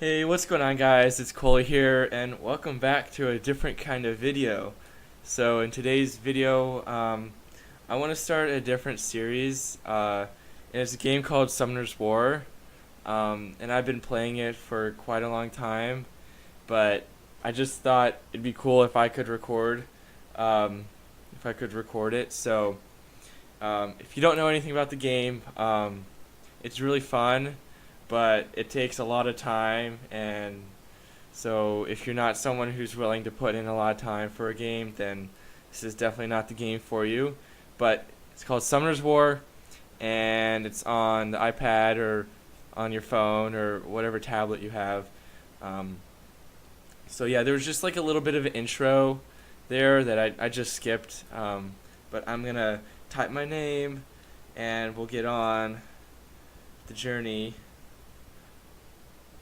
Hey, what's going on, guys? It's Cole here, and welcome back to a different kind of video. So in today's video, I want to start a different series, and it's a game called Summoner's War, and I've been playing it for quite a long time, but I just thought it'd be cool if I could um, record it. So if you don't know anything about the game, it's really fun, but it takes a lot of time, and so if you're not someone who's willing to put in a lot of time for a game, then this is definitely not the game for you. But it's called Summoner's War, and it's on the iPad or on your phone or whatever tablet you have. Um, so yeah, there was just like a little bit of an intro there that I just skipped, but I'm gonna type my name, and we'll get on the journey.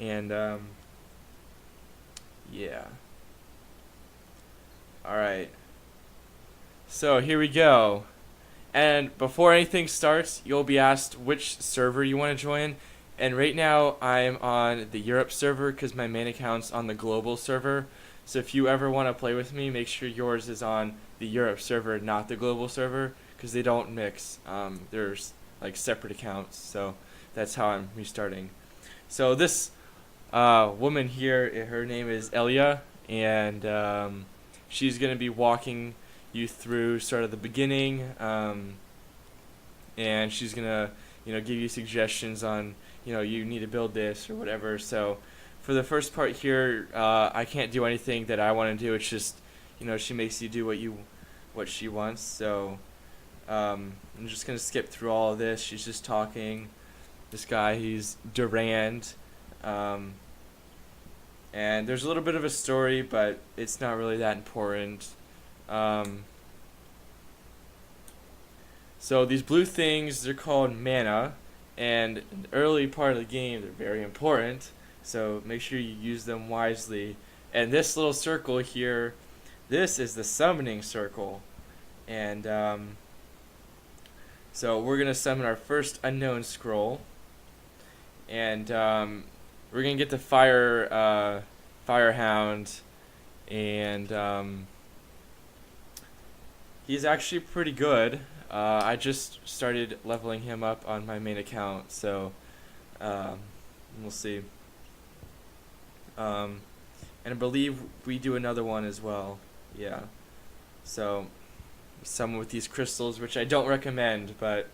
And yeah. Alright. So here we go. And before anything starts, you'll be asked which server you want to join. And right now, I'm on the Europe server because my main account's on the global server. So if you ever want to play with me, make sure yours is on the Europe server, not the global server, because they don't mix. There's like separate accounts. So that's how I'm restarting. So this woman here, her name is Elia, and she's going to be walking you through sort of the beginning, and she's going to give you suggestions on you need to build this or whatever. So for the first part here, I can't do anything that I want to do. It's just she makes you do what she wants. So I'm just going to skip through all of this. She's just talking. This guy, he's Durand. And there's a little bit of a story, but it's not really that important. So these blue things, they're called mana, and in the early part of the game, they're very important. So make sure you use them wisely. And this little circle here, this is the summoning circle. And so we're going to summon our first unknown scroll. And we're gonna get the Firehound, and he's actually pretty good. I just started leveling him up on my main account, so we'll see. And I believe we do another one as well. Yeah. So some with these crystals, which I don't recommend, but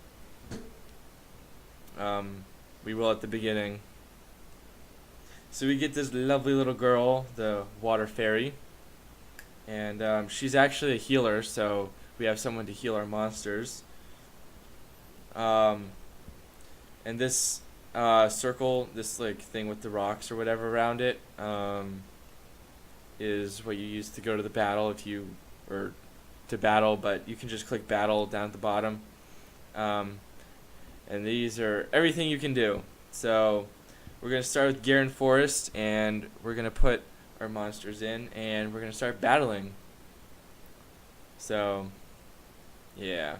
we will at the beginning. So we get this lovely little girl, the water fairy, and she's actually a healer, so we have someone to heal our monsters. And this circle, this like thing with the rocks or whatever around it, is what you use to go to the battle or to battle, but you can just click battle down at the bottom. And these are everything you can do. So we're going to start with Garen Forest, and we're going to put our monsters in, and we're going to start battling. So, yeah.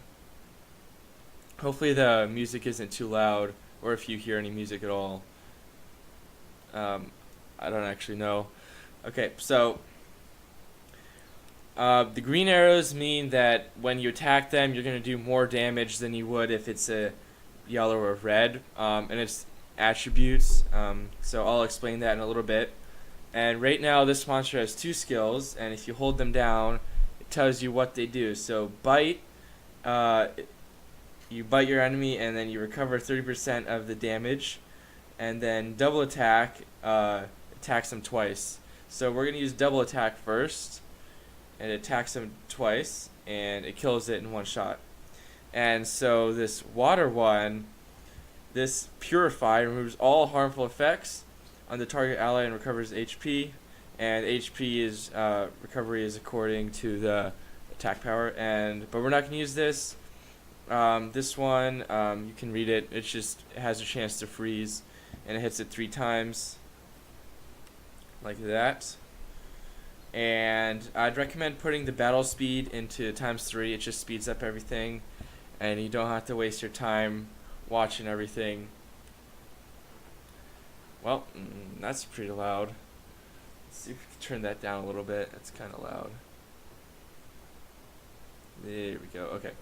Hopefully the music isn't too loud, or if you hear any music at all. I don't actually know. Okay, so the green arrows mean that when you attack them, you're going to do more damage than you would if it's a yellow or red, and it's attributes, so I'll explain that in a little bit. And right now this monster has two skills, and if you hold them down, it tells you what they do. So bite, you bite your enemy, and then you recover 30% of the damage, and then double attack attacks them twice. So we're going to use double attack first, and it attacks them twice, and it kills it in one shot. And so this water one, this Purify, removes all harmful effects on the target ally and recovers HP. And HP is recovery is according to the attack power. But we're not going to use this. This one, you can read it. It has a chance to freeze, and it hits it 3 times, like that. And I'd recommend putting the battle speed into ×3. It just speeds up everything, and you don't have to waste your time watching everything. Well, that's pretty loud. Let's see if we can turn that down a little bit. That's kind of loud. There we go. Okay.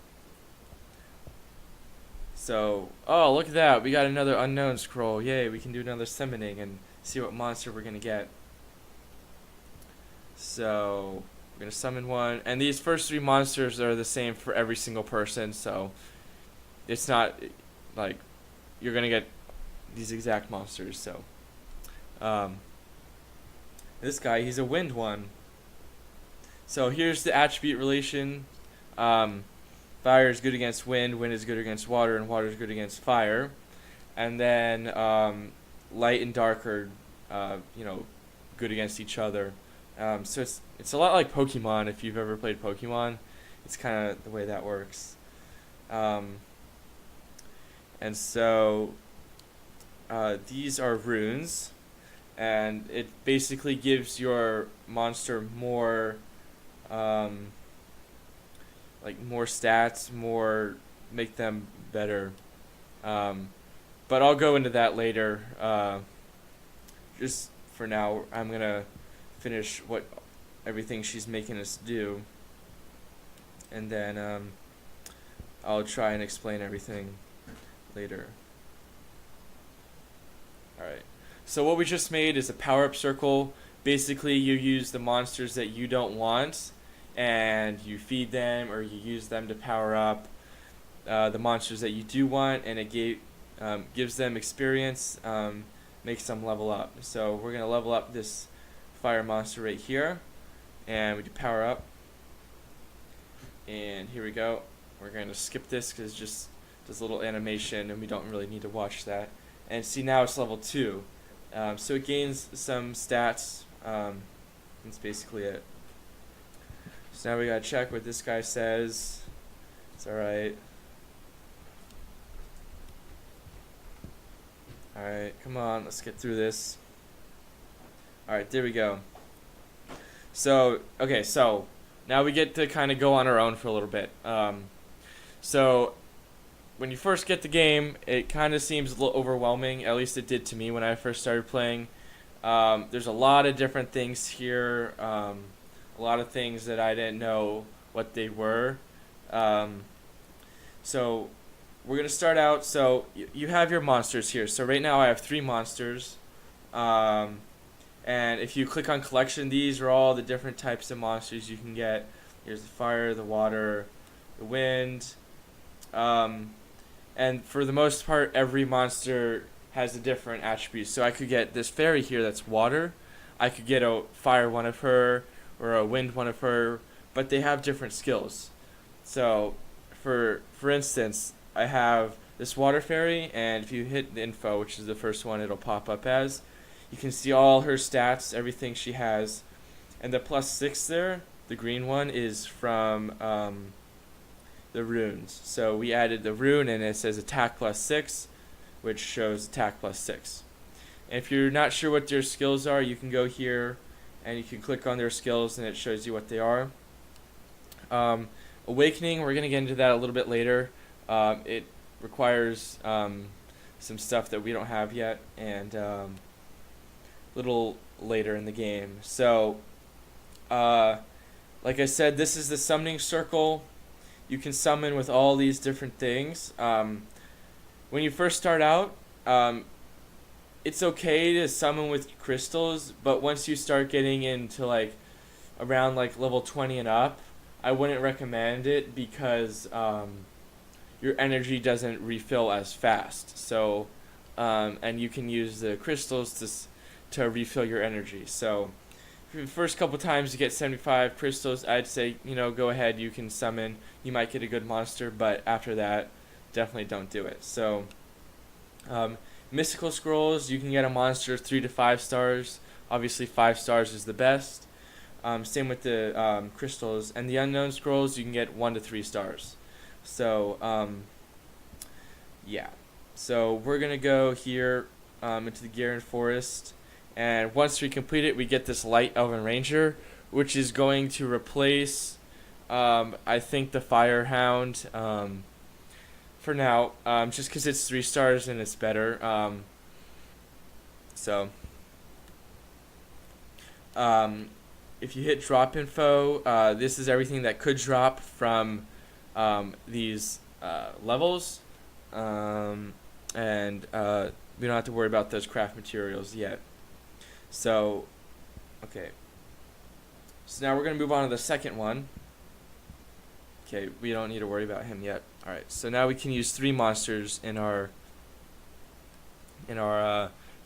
So, oh, look at that. We got another unknown scroll. Yay, we can do another summoning and see what monster we're going to get. So, we're going to summon one. And these first 3 monsters are the same for every single person. So, it's not like you're going to get these exact monsters. So, this guy, he's a wind one. So, here's the attribute relation. Fire is good against wind, wind is good against water, and water is good against fire. And then light and dark are, good against each other. So it's a lot like Pokemon. If you've ever played Pokemon, it's kind of the way that works. And so these are runes, and it basically gives your monster more more stats, make them better. But I'll go into that later. Just for now, I'm gonna finish everything she's making us do, and then I'll try and explain everything later. Alright, so what we just made is a power-up circle. Basically, you use the monsters that you don't want, and you feed them or you use them to power up the monsters that you do want, and it gives them experience, makes them level up. So we're going to level up this fire monster right here, and we do power up, and here we go. We're going to skip this because it's just this little animation and we don't really need to watch that. And see, now it's level 2, so it gains some stats. That's basically it. So now we gotta check what this guy says. It's alright. Alright, come on, let's get through this. Alright, there we go. So, okay, so now we get to kind of go on our own for a little bit. So, when you first get the game, it kind of seems a little overwhelming. At least it did to me when I first started playing. There's a lot of different things here. A lot of things that I didn't know what they were. So we're going to start out. So you have your monsters here. So right now I have 3 monsters. And if you click on collection, these are all the different types of monsters you can get. Here's the fire, the water, the wind. And for the most part, every monster has a different attribute. So I could get this fairy here that's water. I could get a fire one of her, or a wind one of her, but they have different skills. So for instance, I have this water fairy, and if you hit the info, which is the first one it'll pop up as, you can see all her stats, everything she has. And the +6 there, the green one, is from the runes. So we added the rune, and it says attack +6, which shows attack +6. And if you're not sure what their skills are, you can go here and you can click on their skills and it shows you what they are. Awakening, we're going to get into that a little bit later. It requires some stuff that we don't have yet, and a little later in the game. So, like I said, this is the summoning circle. You can summon with all these different things. When you first start out, it's okay to summon with crystals, but once you start getting into around level 20 and up, I wouldn't recommend it because your energy doesn't refill as fast. So, and you can use the crystals to refill your energy. So, for the first couple times you get 75 crystals, I'd say, go ahead, you can summon. You might get a good monster, but after that, definitely don't do it. So, mystical scrolls, you can get a monster 3 to 5 stars. Obviously 5 stars is the best. Same with the crystals. And the unknown scrolls, you can get 1 to 3 stars. So yeah. So we're gonna go here into the Garen Forest, and once we complete it, we get this Light Elven Ranger, which is going to replace I think the Fire Hound for now, just because it's 3 stars and it's better. So if you hit drop info, this is everything that could drop from these levels, and we don't have to worry about those craft materials yet. So, okay. So now we're going to move on to the second one. Okay, we don't need to worry about him yet. Alright, so now we can use 3 monsters in our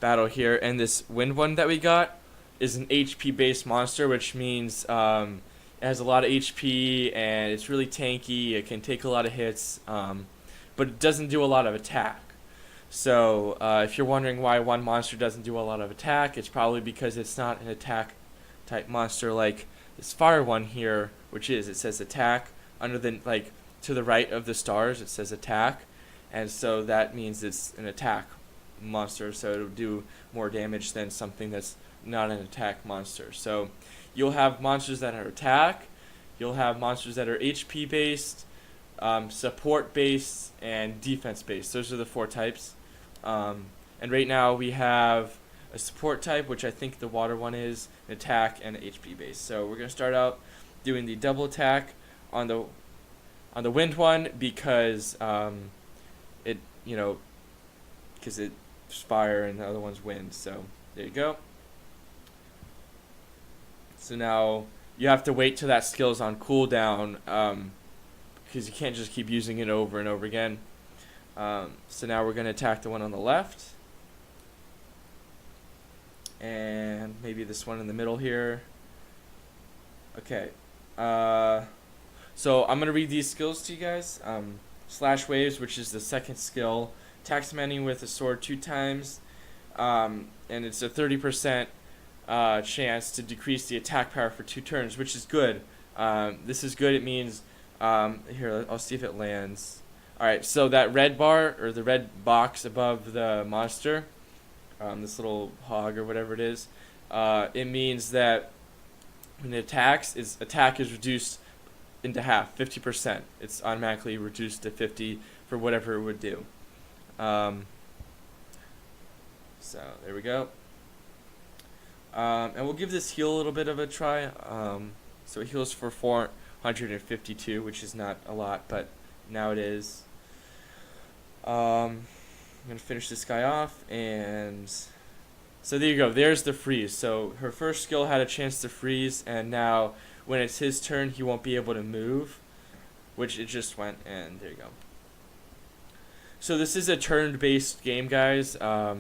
battle here. And this wind one that we got is an HP based monster, which means it has a lot of HP and it's really tanky. It can take a lot of hits, but it doesn't do a lot of attack. So if you're wondering why one monster doesn't do a lot of attack, it's probably because it's not an attack type monster like this fire one here, which is, it says attack under the, like, to the right of the stars it says attack, and so that means it's an attack monster, so it'll do more damage than something that's not an attack monster. So you'll have monsters that are attack, you'll have monsters that are HP based, support based, and defense based. Those are the 4 types. And right now we have a support type, which I think the water one is, an attack, and an HP base. So we're gonna start out doing the double attack on the wind one because it, you know, because it's fire and the other one's wind. So there you go. So now you have to wait till that skill is on cooldown, because you can't just keep using it over and over again. So now we're going to attack the one on the left, and maybe this one in the middle here. Okay, so I'm going to read these skills to you guys. Slash Waves, which is the second skill, attacks an enemy with a sword 2 times, and it's a 30% chance to decrease the attack power for 2 turns, which is good. This is good. It means, here, I'll see if it lands. Alright, so that red bar, or the red box above the monster, this little hog or whatever it is, it means that when it attacks, its attack is reduced into half, 50%. It's automatically reduced to 50 for whatever it would do. So there we go. And we'll give this heal a little bit of a try. So it heals for 452, which is not a lot, but now it is. I'm going to finish this guy off, and so there you go. There's the freeze. So her first skill had a chance to freeze, and now when it's his turn, he won't be able to move, which it just went, and there you go. So this is a turn-based game, guys. I'll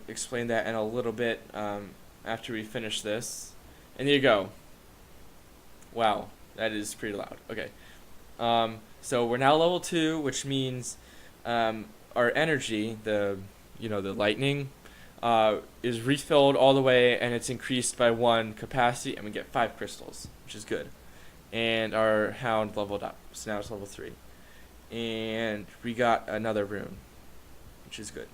explain that in a little bit after we finish this. And there you go. Wow, that is pretty loud. Okay. So we're now level 2, which means our energy, the lightning, is refilled all the way, and it's increased by 1 capacity, and we get 5 crystals, which is good. And our hound leveled up, so now it's level 3. And we got another rune, which is good.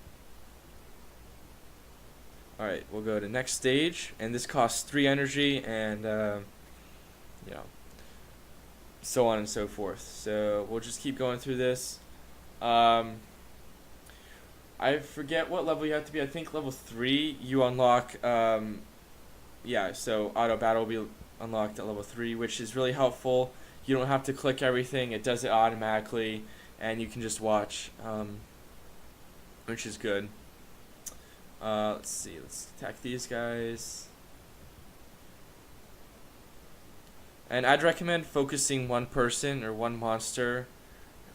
Alright, we'll go to next stage, and this costs 3 energy, and so on and so forth. So we'll just keep going through this. I forget what level you have to be. I think level 3 you unlock, so auto battle will be unlocked at level 3, which is really helpful. You don't have to click everything, it does it automatically, and you can just watch, which is good. Let's see, let's attack these guys. And I'd recommend focusing one person or one monster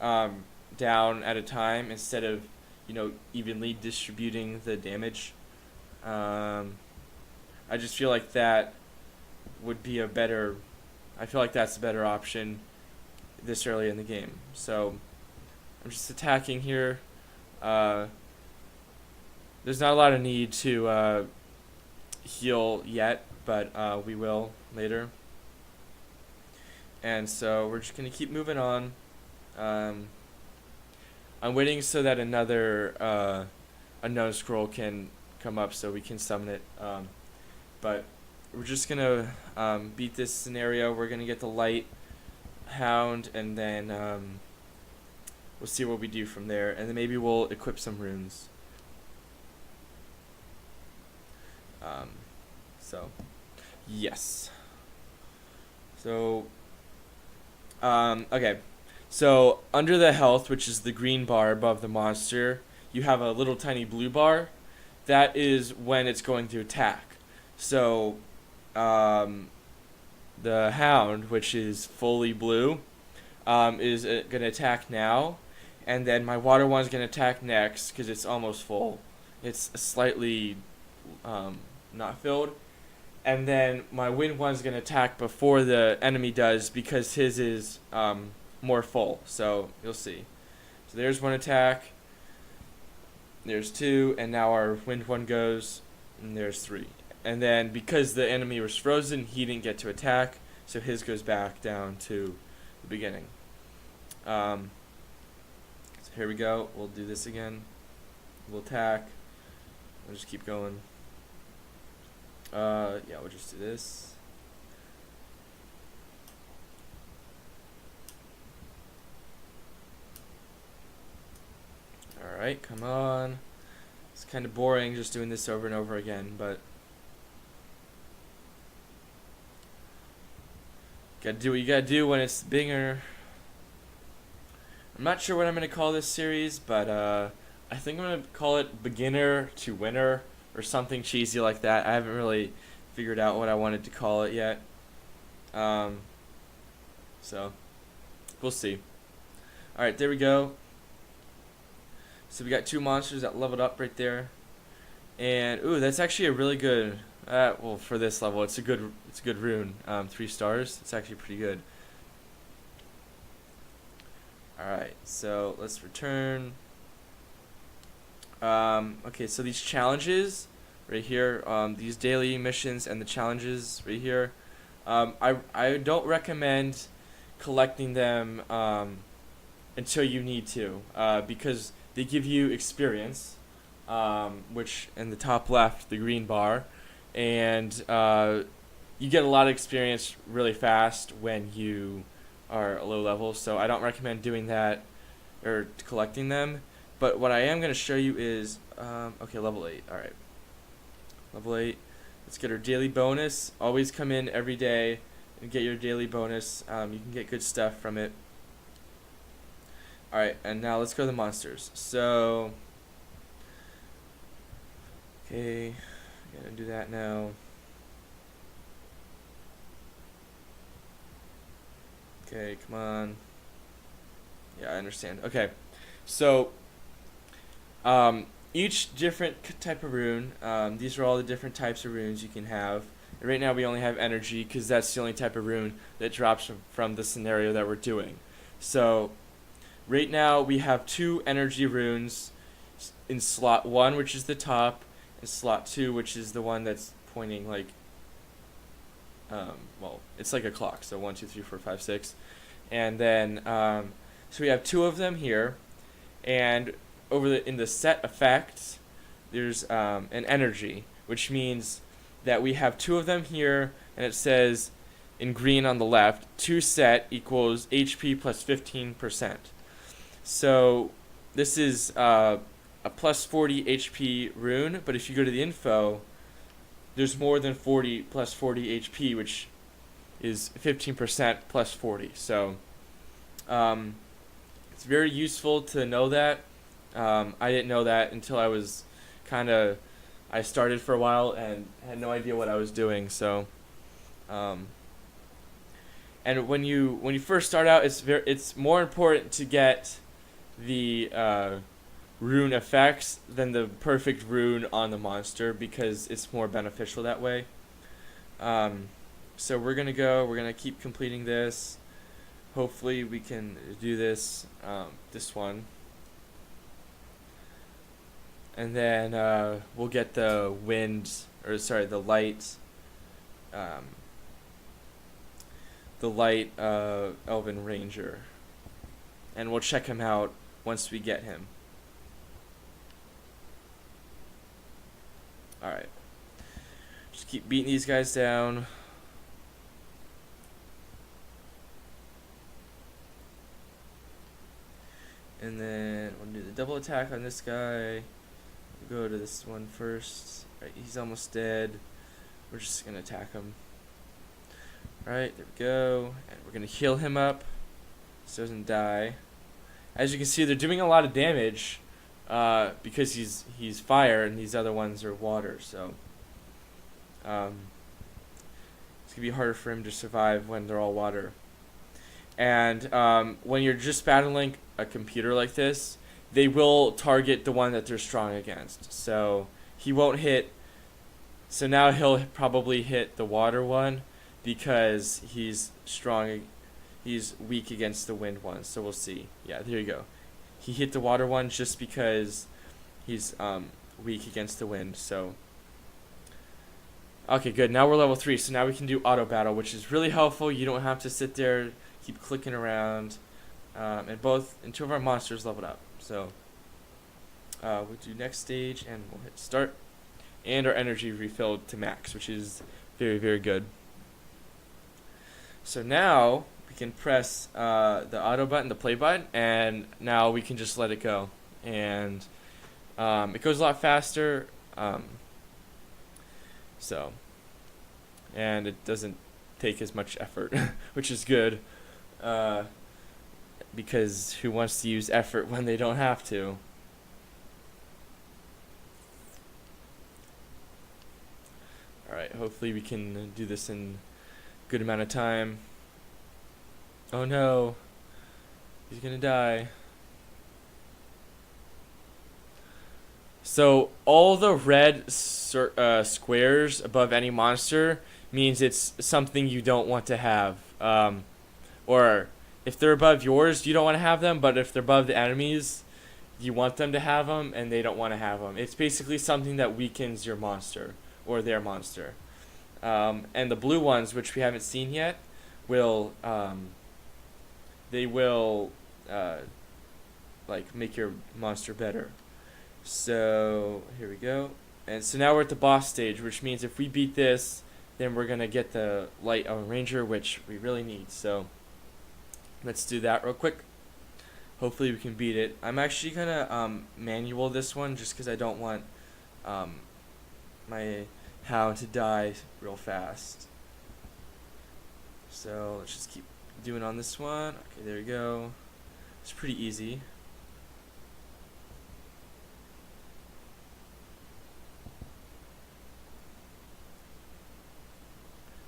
down at a time instead of, evenly distributing the damage. I just feel like that would be I feel like that's a better option this early in the game. So I'm just attacking here. There's not a lot of need to heal yet, but we will later. And so we're just going to keep moving on. I'm waiting so that another unknown scroll can come up so we can summon it. But we're just going to beat this scenario. We're going to get the light hound, and then we'll see what we do from there. And then maybe we'll equip some runes. Um, so, yes. So, okay. So, under the health, which is the green bar above the monster, you have a little tiny blue bar. That is when it's going to attack. So, um, the hound, which is fully blue, is going to attack now. And then my water one is going to attack next because it's almost full. It's slightly not filled. And then my wind one's going to attack before the enemy does because his is more full. So you'll see. So there's one attack. There's two. And now our wind one goes. And there's three. And then because the enemy was frozen, he didn't get to attack. So his goes back down to the beginning. So here we go. We'll do this again. We'll attack. We'll just keep going. Yeah, we'll just do this. Alright, come on. It's kind of boring just doing this over and over again, but gotta do what you gotta do when it's bigger. I'm not sure what I'm gonna call this series, but I think I'm gonna call it Beginner to Winner or something cheesy like that. I haven't really figured out what I wanted to call it yet. So we'll see. Alright, there we go. So we got two monsters that leveled up right there. And ooh, that's actually a really good well, for this level it's a good rune. 3 stars. It's actually pretty good. Alright, so let's return. Okay, so these challenges right here, these daily missions and the challenges right here, I don't recommend collecting them until you need to, because they give you experience, which in the top left, the green bar, and you get a lot of experience really fast when you are a low level, so I don't recommend doing that or collecting them. But what I am going to show you is, okay, level 8, alright. Level 8, let's get our daily bonus. Always come in every day and get your daily bonus. You can get good stuff from it. Alright, and now let's go to the monsters. So, okay, gotta do that now. Okay, come on. Yeah, I understand. Okay, so each different type of rune, these are all the different types of runes you can have. And right now we only have energy because that's the only type of rune that drops from the scenario that we're doing. So right now we have 2 energy runes in slot 1, which is the top, and slot 2, which is the one that's pointing like, well, it's like a clock, so 1, 2, 3, 4, 5, 6. And then, so we have 2 of them here, and in the set effects, there's an energy, which means that we have 2 of them here, and it says in green on the left, 2 set equals HP plus 15%. So this is a plus 40 HP rune, but if you go to the info, there's more than 40 plus 40 HP, which is 15% plus 40. So it's very useful to know that. I didn't know that until I started for a while and had no idea what I was doing. So, and when you first start out, it's more important to get the rune effects than the perfect rune on the monster because it's more beneficial that way. So we're gonna keep completing this. Hopefully we can do this one. And then we'll get the light Elven Ranger. And we'll check him out once we get him. Alright. Just keep beating these guys down. And then we'll do the double attack on this guy. We'll go to this one first. Right, he's almost dead. We're just gonna attack him. Right, there we go. And we're gonna heal him up so he doesn't die. As you can see, they're doing a lot of damage because he's fire and these other ones are water. So it's gonna be harder for him to survive when they're all water. And when you're just battling a computer like this, they will target the one that they're strong against. So he won't hit. So now he'll probably hit the water one because he's strong. He's weak against the wind one. So we'll see. Yeah, there you go. He hit the water one just because he's weak against the wind. So okay, good. Now we're level 3. So now we can do auto battle, which is really helpful. You don't have to sit there, keep clicking around. And 2 of our monsters leveled up. So we'll do next stage and we'll hit start. And our energy refilled to max, which is very, very good. So now we can press the auto button, the play button, and now we can just let it go. And it goes a lot faster. And it doesn't take as much effort, which is good. Because who wants to use effort when they don't have to? Alright, hopefully we can do this in a good amount of time. Oh no, he's gonna die. So all the red squares above any monster means it's something you don't want to have. Or if they're above yours, you don't want to have them, but if they're above the enemies, you want them to have them, and they don't want to have them. It's basically something that weakens your monster, or their monster. And the blue ones, which we haven't seen yet, will, like, make your monster better. So, here we go. And so now we're at the boss stage, which means if we beat this, then we're going to get the Light Elven Ranger, which we really need. So let's do that real quick. Hopefully we can beat it. I'm actually going to manual this one just because I don't want my hound to die real fast. So let's just keep doing on this one. Okay, there we go. It's pretty easy.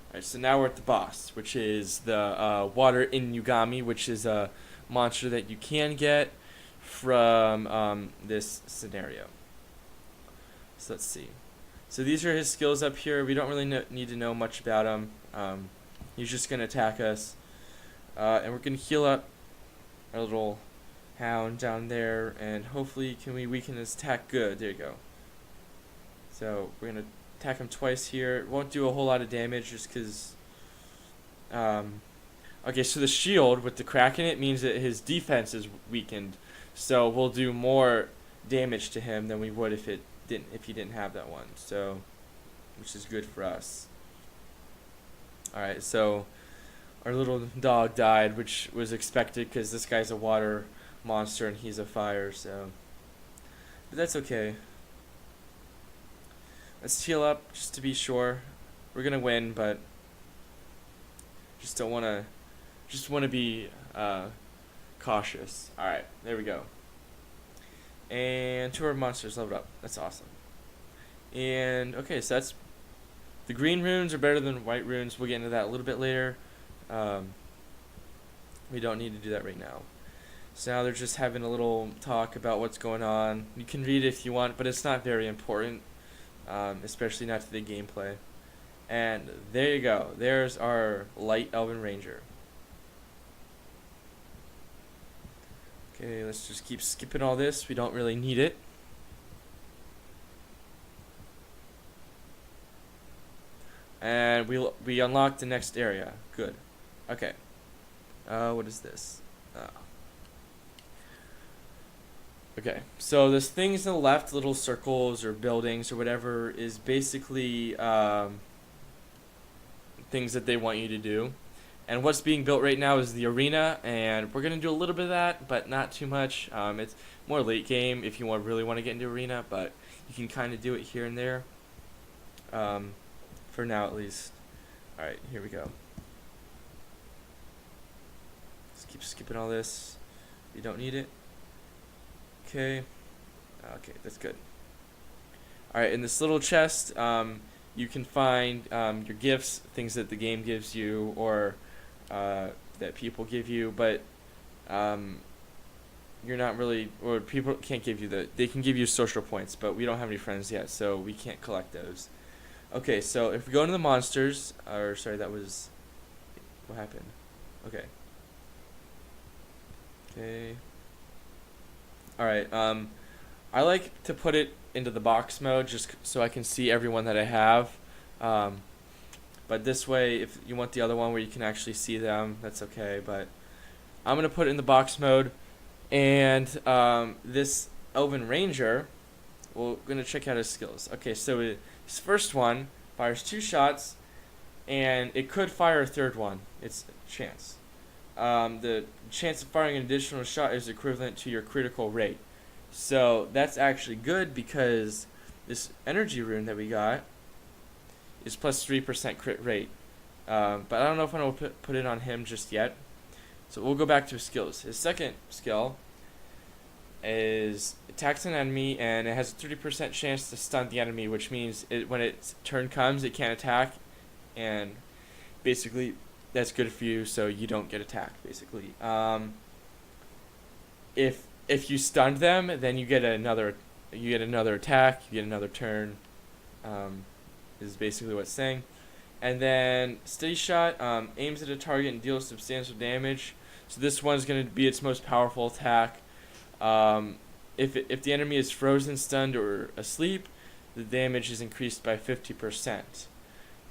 Alright, so now we're at the boss, which is the Water Inugami, which is a monster that you can get from this scenario. So let's see. So these are his skills up here. We don't really need to know much about him. He's just going to attack us. And we're going to heal up our little hound down there. And hopefully can we weaken his attack? Good. There you go. So we're going to attack him twice here. It won't do a whole lot of damage just because... okay, so the shield with the crack in it means that his defense is weakened. So we'll do more damage to him than we would if he didn't have that one. So, which is good for us. Alright, so our little dog died, which was expected because this guy's a water monster and he's a fire, so... But that's okay. Let's heal up just to be sure. We're gonna win, but just want to be cautious. All right, there we go. And 2 of our monsters leveled up. That's awesome. And okay, so that's the green runes are better than white runes. We'll get into that a little bit later. We don't need to do that right now. So now they're just having a little talk about what's going on. You can read it if you want, but it's not very important. Especially not to the gameplay. And there you go. There's our Light Elven Ranger. Okay, let's just keep skipping all this. We don't really need it. And we unlocked the next area. Good. Okay. What is this? Okay, so this things on the left, little circles or buildings or whatever, is basically things that they want you to do. And what's being built right now is the arena, and we're going to do a little bit of that, but not too much. It's more late game if you really want to get into arena, but you can kind of do it here and there. for now at least. Alright, here we go. Let's keep skipping all this. You don't need it. Okay. Okay, that's good. Alright, in this little chest, you can find your gifts, things that the game gives you, or that people give you, but you're not really, or people can't give you they can give you social points, but we don't have any friends yet, so we can't collect those. Okay, so if we go into the monsters, or sorry, that was, what happened? Okay. Okay. Alright, I like to put it into the box mode just so I can see everyone that I have. But this way, if you want the other one where you can actually see them, that's okay. But I'm going to put it in the box mode. And this Elven Ranger, we're going to check out his skills. Okay, so his first one fires 2 shots, and it could fire a third one. It's a chance. The chance of firing an additional shot is equivalent to your critical rate. So that's actually good because this energy rune that we got is plus 3% crit rate. But I don't know if I'm going to put it on him just yet. So we'll go back to his skills. His second skill is attacks an enemy, and it has a 30% chance to stun the enemy, which means when its turn comes, it can't attack. And basically, that's good for you, so you don't get attacked, basically. If you stunned them, then you get another attack, you get another turn. Is basically what it's saying. And then Steady Shot aims at a target and deals substantial damage. So this one's going to be its most powerful attack. If the enemy is frozen, stunned, or asleep, the damage is increased by 50%.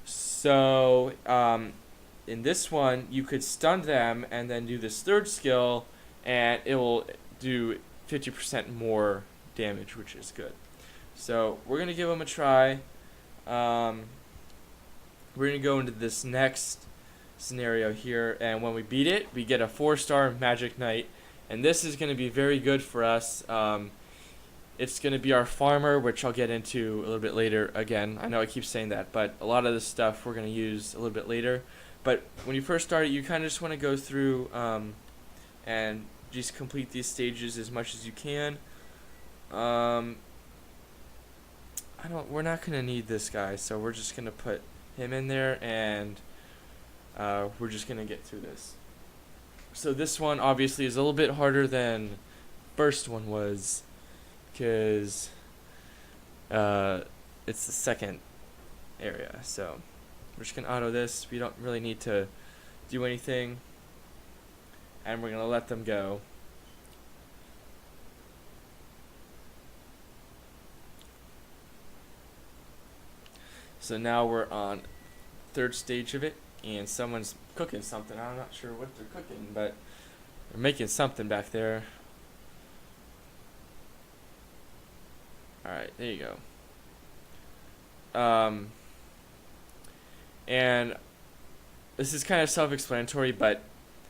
So in this one, you could stun them and then do this third skill, and it will do 50% more damage, which is good. So we're going to give them a try. We're going to go into this next scenario here, and when we beat it, we get a 4-star Magic Knight, and this is going to be very good for us. It's going to be our farmer, which I'll get into a little bit later. Again, I know I keep saying that, but a lot of this stuff we're going to use a little bit later. But when you first start, you kind of just want to go through and just complete these stages as much as you can. We're not going to need this guy, so we're just going to put him in there, and we're just going to get through this. So this one obviously is a little bit harder than first one was, because it's the second area. So we're just going to auto this. We don't really need to do anything, and we're going to let them go. So now we're on third stage of it, and someone's cooking something. I'm not sure what they're cooking, but they're making something back there. Alright, there you go. And this is kind of self-explanatory, but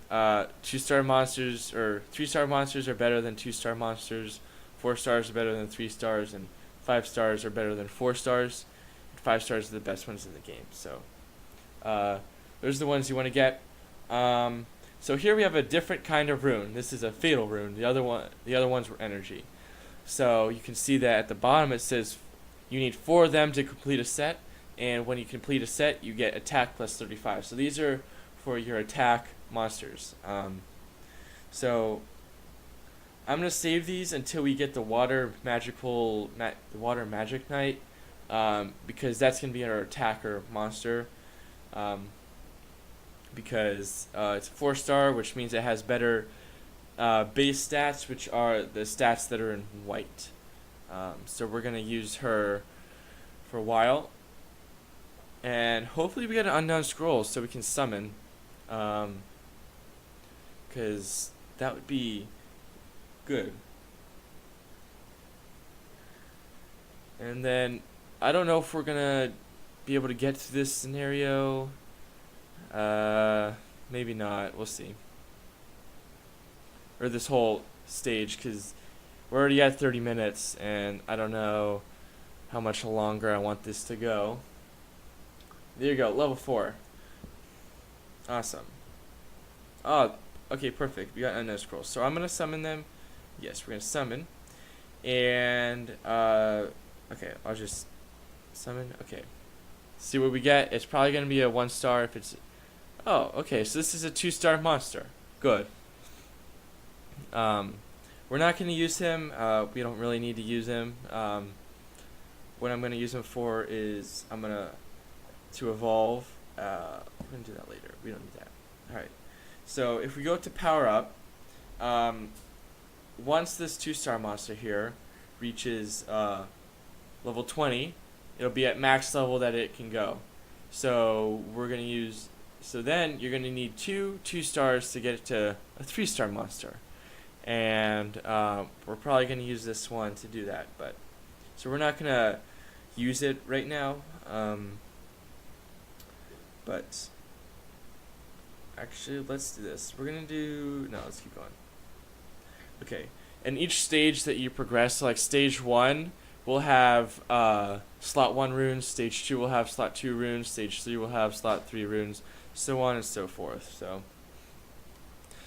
2-star monsters or 3-star monsters are better than 2-star monsters. 4 stars are better than 3 stars, and 5 stars are better than 4 stars. 5 stars are the best ones in the game. So those are the ones you want to get. So here we have a different kind of rune. This is a fatal rune. The other ones were energy. So you can see that at the bottom it says you need 4 of them to complete a set, and when you complete a set, you get attack plus 35. So these are for your attack monsters. So I'm gonna save these until we get the water magic knight. Because that's going to be our attacker monster, because it's a 4-star, which means it has better base stats, which are the stats that are in white. So we're going to use her for a while, and hopefully we get an Unbound Scroll so we can summon, because that would be good. And then I don't know if we're gonna be able to get to this scenario. Maybe not. We'll see. Or this whole stage, because we're already at 30 minutes, and I don't know how much longer I want this to go. There you go, level 4. Awesome. Oh, okay, perfect. We got Unknown Scrolls. So I'm gonna summon them. Yes, we're gonna summon. And okay, I'll just summon. Okay. See what we get. It's probably gonna be a 1-star if it's. Oh, okay. So this is a 2-star monster. Good. We're not gonna use him. We don't really need to use him. What I'm gonna use him for is to evolve. We're gonna do that later. We don't need that. All right. So if we go to power up, once this 2-star monster here reaches level 20, it'll be at max level that it can go. So we're gonna use. So then you're gonna need 2 2-stars to get it to a 3-star monster, and we're probably gonna use this one to do that. But so we're not gonna use it right now. But actually, let's do this. We're gonna do no. Let's keep going. Okay. And each stage that you progress, like stage 1 will have slot 1 runes, stage 2 will have slot 2 runes, stage 3 will have slot 3 runes, so on and so forth. So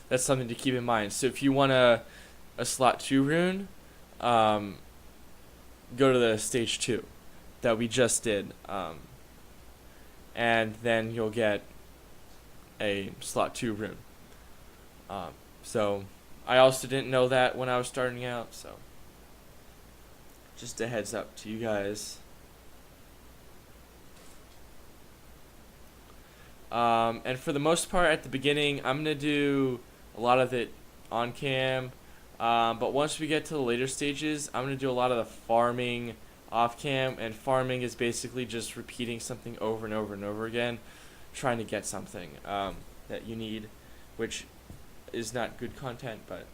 that's something to keep in mind. So if you want a slot 2 rune, go to the stage 2 that we just did, and then you'll get a slot 2 rune. So I also didn't know that when I was starting out, so just a heads up to you guys. And for the most part at the beginning, I'm going to do a lot of it on cam, but once we get to the later stages, I'm going to do a lot of the farming off cam, and farming is basically just repeating something over and over and over again, trying to get something that you need, which is not good content, but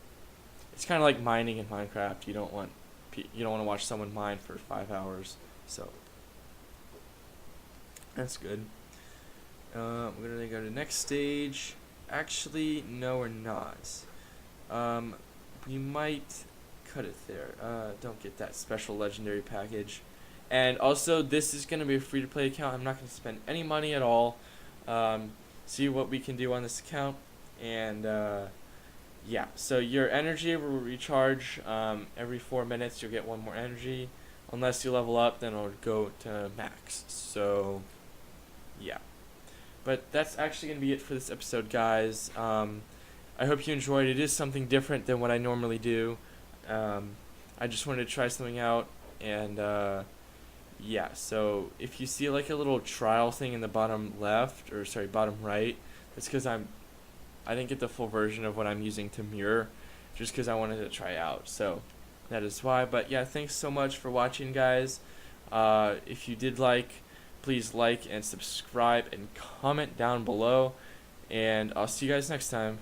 it's kind of like mining in Minecraft. You don't want to watch someone mine for 5 hours, so that's good. We're gonna go to the next stage. Actually, no, we're not. We might cut it there. Don't get that special legendary package. And also, this is gonna be a free-to-play account. I'm not gonna spend any money at all. See what we can do on this account, and yeah. So your energy will recharge every 4 minutes. You'll get 1 more energy. Unless you level up, then it'll go to max. So yeah. But that's actually going to be it for this episode, guys. I hope you enjoyed. It is something different than what I normally do. I just wanted to try something out, and yeah. So if you see like a little trial thing in the bottom left, or sorry, bottom right, that's because I didn't get the full version of what I'm using to mirror, just because I wanted to try out. So that is why. But yeah, thanks so much for watching, guys. If you did please like and subscribe and comment down below, and I'll see you guys next time.